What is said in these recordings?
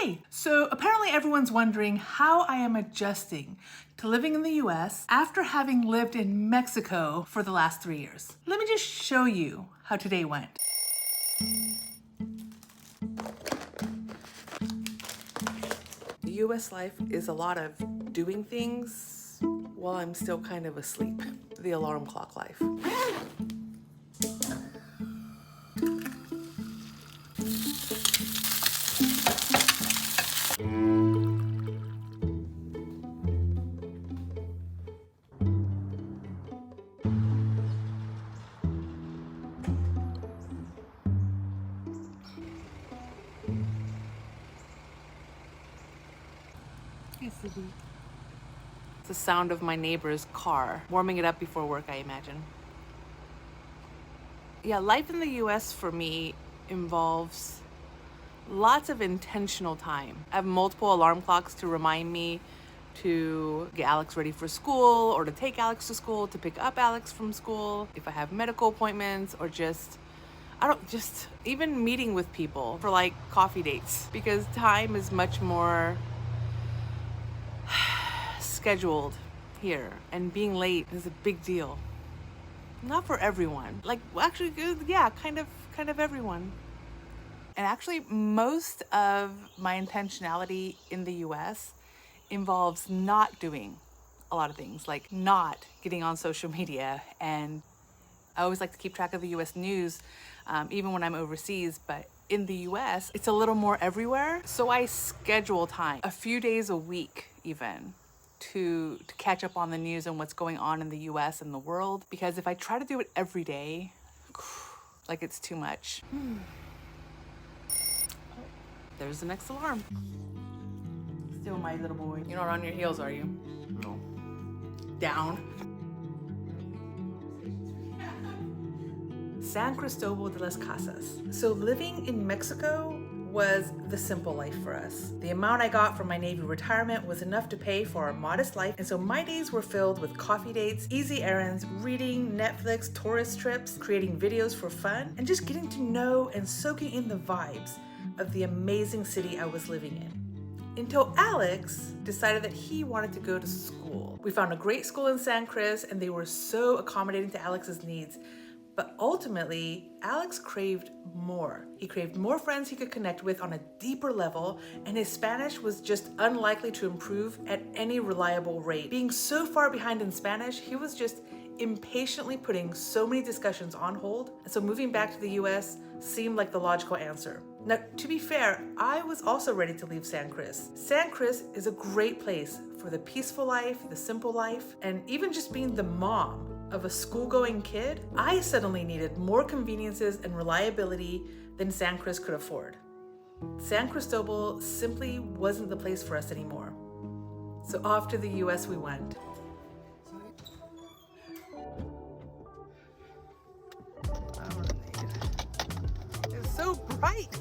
Hey, so apparently everyone's wondering how I am adjusting to living in the US after having lived in Mexico for the last 3 years. Let me just show you how today went. The US life is a lot of doing things while I'm still kind of asleep. The alarm clock life. It's the sound of my neighbor's car, warming it up before work, I imagine. Yeah, life in the US for me involves lots of intentional time. I have multiple alarm clocks to remind me to get Alex ready for school, or to take Alex to school, to pick up Alex from school, if I have medical appointments, or just even meeting with people for like coffee dates, because time is much more scheduled here, and being late is a big deal. Not for everyone. Like, well, actually, yeah, kind of everyone. And actually, most of my intentionality in the US involves not doing a lot of things, like not getting on social media. And I always like to keep track of the US news, even when I'm overseas, but in the US, it's a little more everywhere. So I schedule time, a few days a week even, to catch up on the news and what's going on in the US and the world. Because if I try to do it every day, like, it's too much. There's the next alarm. Still my little boy. You're not on your heels, are you? No. Down. San Cristobal de las Casas. So living in Mexico was the simple life for us. The amount I got from my Navy retirement was enough to pay for our modest life, and so my days were filled with coffee dates, easy errands, reading, Netflix, tourist trips, creating videos for fun, and just getting to know and soaking in the vibes of the amazing city I was living in. Until Alex decided that he wanted to go to school. We found a great school in San Cris, and they were so accommodating to Alex's needs. But ultimately, Alex craved more. He craved more friends he could connect with on a deeper level, and his Spanish was just unlikely to improve at any reliable rate. Being so far behind in Spanish, he was just impatiently putting so many discussions on hold, and so moving back to the US seemed like the logical answer. Now, to be fair, I was also ready to leave San Cris. San Cris is a great place for the peaceful life, the simple life, and even just being the mom of a school-going kid. I suddenly needed more conveniences and reliability than San Cris could afford. San Cristobal simply wasn't the place for us anymore. So off to the US we went. It's so bright.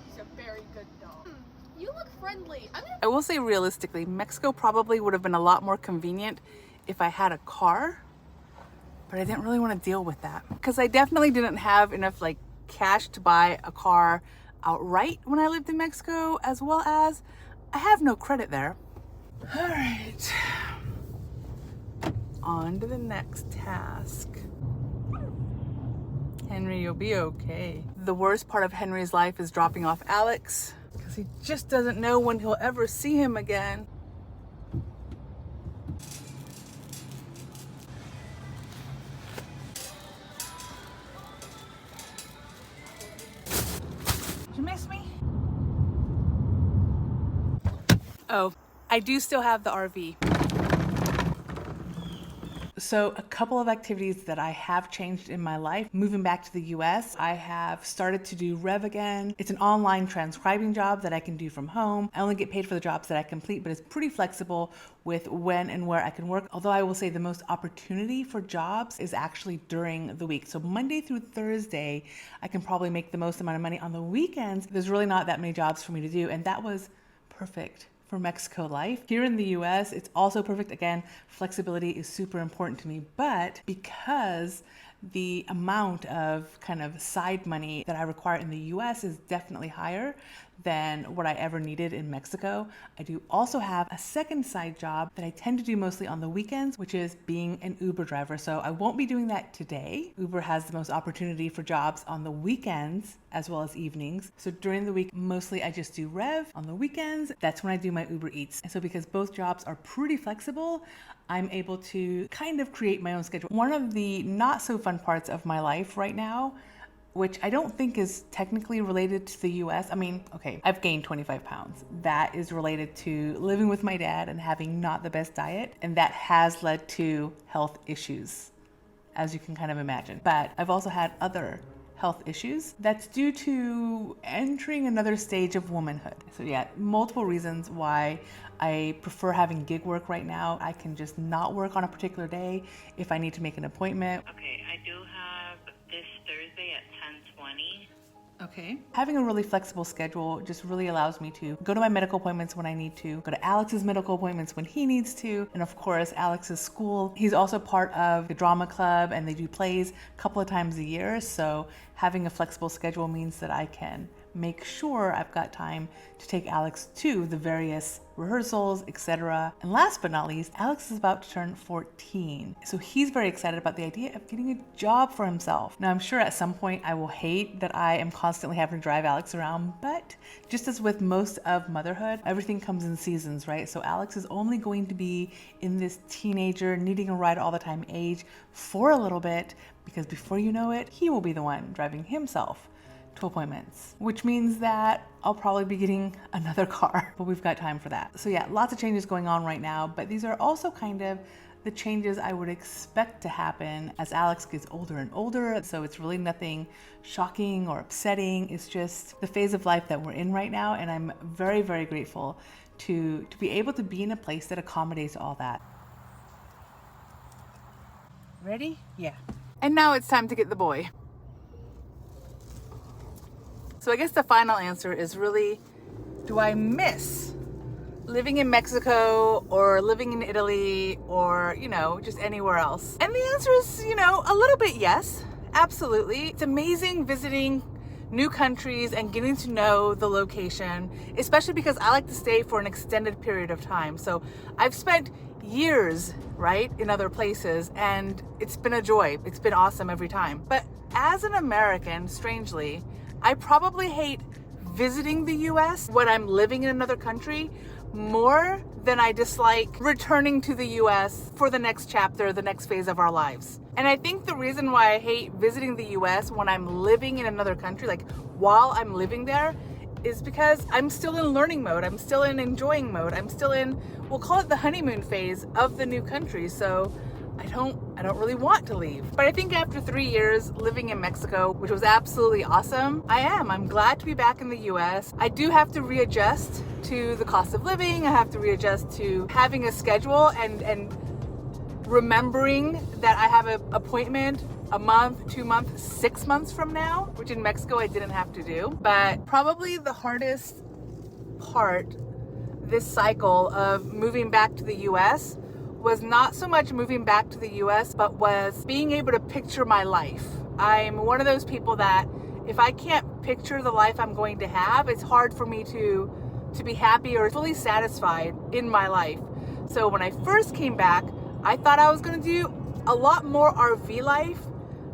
He's a very good dog. You look friendly. I will say realistically, Mexico probably would have been a lot more convenient if I had a car, but I didn't really want to deal with that because I definitely didn't have enough like cash to buy a car outright when I lived in Mexico, as well as I have no credit there. All right, on to the next task. Henry, you'll be okay. The worst part of Henry's life is dropping off Alex because he just doesn't know when he'll ever see him again. Did you miss me? Oh, I do still have the RV. So a couple of activities that I have changed in my life. Moving back to the US, I have started to do Rev again. It's an online transcribing job that I can do from home. I only get paid for the jobs that I complete, but it's pretty flexible with when and where I can work. Although I will say the most opportunity for jobs is actually during the week. So Monday through Thursday, I can probably make the most amount of money. On the weekends, there's really not that many jobs for me to do, and that was perfect for Mexico life. Here in the US, it's also perfect. Again, flexibility is super important to me, but because the amount of kind of side money that I require in the US is definitely higher than what I ever needed in Mexico. I do also have a second side job that I tend to do mostly on the weekends, which is being an Uber driver. So I won't be doing that today. Uber has the most opportunity for jobs on the weekends as well as evenings. So during the week, mostly I just do Rev. On the weekends, that's when I do my Uber Eats. And so because both jobs are pretty flexible, I'm able to kind of create my own schedule. One of the not so fun parts of my life right now, which I don't think is technically related to the US. I mean, okay, I've gained 25 pounds. That is related to living with my dad and having not the best diet. And that has led to health issues, as you can kind of imagine. But I've also had other health issues that's due to entering another stage of womanhood. So yeah, multiple reasons why I prefer having gig work right now. I can just not work on a particular day if I need to make an appointment. Okay, I do have this Thursday at 10:20. Okay. Having a really flexible schedule just really allows me to go to my medical appointments when I need to, go to Alex's medical appointments when he needs to, and of course, Alex's school. He's also part of the drama club and they do plays a couple of times a year, so having a flexible schedule means that I can make sure I've got time to take Alex to the various rehearsals, etc. And last but not least, Alex is about to turn 14. So he's very excited about the idea of getting a job for himself. Now I'm sure at some point I will hate that I am constantly having to drive Alex around, but just as with most of motherhood, everything comes in seasons, right? So Alex is only going to be in this teenager needing a ride all the time age for a little bit, because before you know it, he will be the one driving himself to appointments, which means that I'll probably be getting another car, but we've got time for that. So yeah, lots of changes going on right now, but these are also kind of the changes I would expect to happen as Alex gets older and older. So it's really nothing shocking or upsetting. It's just the phase of life that we're in right now. And I'm very, very grateful to be able to be in a place that accommodates all that. Ready? Yeah. And now it's time to get the boy. So I guess the final answer is really, do I miss living in Mexico or living in Italy or, just anywhere else? And the answer is, a little bit yes, absolutely. It's amazing visiting new countries and getting to know the location, especially because I like to stay for an extended period of time. So I've spent years, right, in other places, and it's been a joy. It's been awesome every time. But as an American, strangely, I probably hate visiting the US when I'm living in another country more than I dislike returning to the US for the next chapter, the next phase of our lives. And I think the reason why I hate visiting the US when I'm living in another country, like while I'm living there, is because I'm still in learning mode. I'm still in enjoying mode. I'm still in, we'll call it the honeymoon phase of the new country. So I don't really want to leave. But I think after 3 years living in Mexico, which was absolutely awesome, I'm glad to be back in the US. I do have to readjust to the cost of living. I have to readjust to having a schedule and remembering that I have an appointment a month, 2 months, 6 months from now, which in Mexico I didn't have to do. But probably the hardest part this cycle of moving back to the US was not so much moving back to the US, but was being able to picture my life. I'm one of those people that if I can't picture the life I'm going to have, it's hard for me to be happy or fully satisfied in my life. So when I first came back, I thought I was gonna do a lot more RV life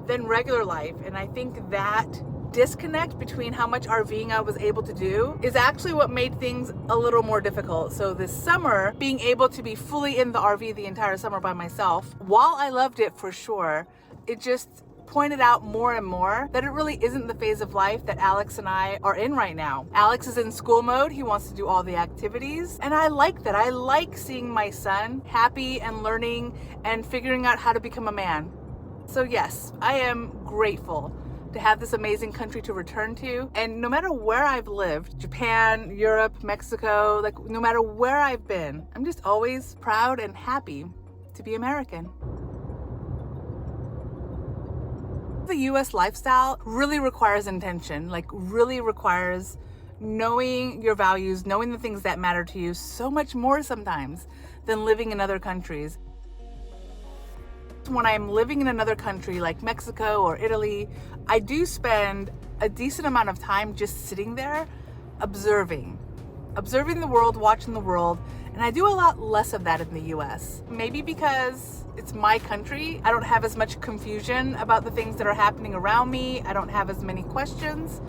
than regular life. And I think that disconnect between how much RVing I was able to do is actually what made things a little more difficult. So this summer, being able to be fully in the RV the entire summer by myself, while I loved it for sure, it just pointed out more and more that it really isn't the phase of life that Alex and I are in right now. Alex is in school mode. He wants to do all the activities. And I like that. I like seeing my son happy and learning and figuring out how to become a man. So yes, I am grateful to have this amazing country to return to. And no matter where I've lived, Japan, Europe, Mexico, no matter where I've been, I'm just always proud and happy to be American. The US lifestyle really requires intention, really requires knowing your values, knowing the things that matter to you so much more sometimes than living in other countries. When I'm living in another country like Mexico or Italy, I do spend a decent amount of time just sitting there, observing the world, watching the world, and I do a lot less of that in the US. Maybe because it's my country, I don't have as much confusion about the things that are happening around me. I don't have as many questions.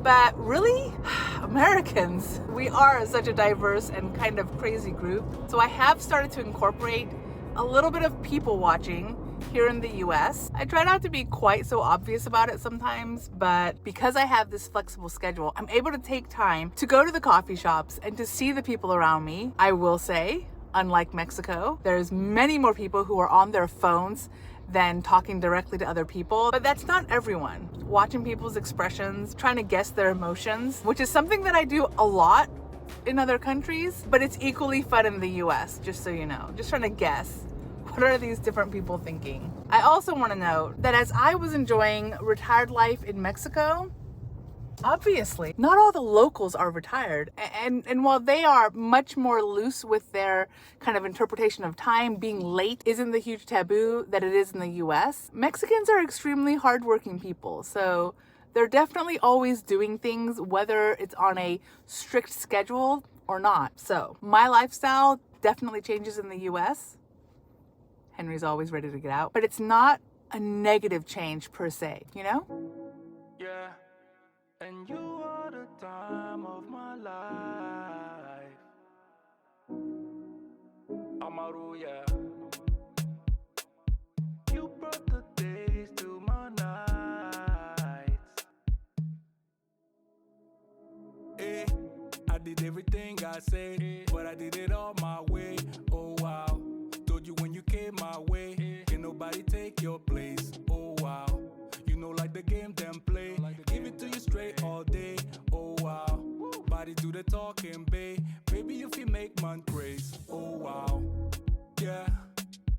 But really, Americans, we are such a diverse and kind of crazy group. So I have started to incorporate a little bit of people watching here in the US. I try not to be quite so obvious about it sometimes, but because I have this flexible schedule, I'm able to take time to go to the coffee shops and to see the people around me. I will say, unlike Mexico, there's many more people who are on their phones than talking directly to other people. But that's not everyone. Watching people's expressions, trying to guess their emotions, which is something that I do a lot in other countries, but it's equally fun in the US, just so you know. Just trying to guess, what are these different people thinking? I also want to note that as I was enjoying retired life in Mexico, obviously, not all the locals are retired. And while they are much more loose with their kind of interpretation of time, being late isn't the huge taboo that it is in the US. Mexicans are extremely hardworking people. So they're definitely always doing things, whether it's on a strict schedule or not. So my lifestyle definitely changes in the US. Henry's always ready to get out, but it's not a negative change per se, you know? Yeah. And you are the time of my life. Amaru, yeah. You brought the days to my nights. Eh, I did everything I said, but I did it all my way. Oh wow, told you when you came my way, can nobody take your place. Oh wow, you know like the game them play. Give it to you straight all day. Oh wow, body do the talking, babe. Baby, if you make man pray.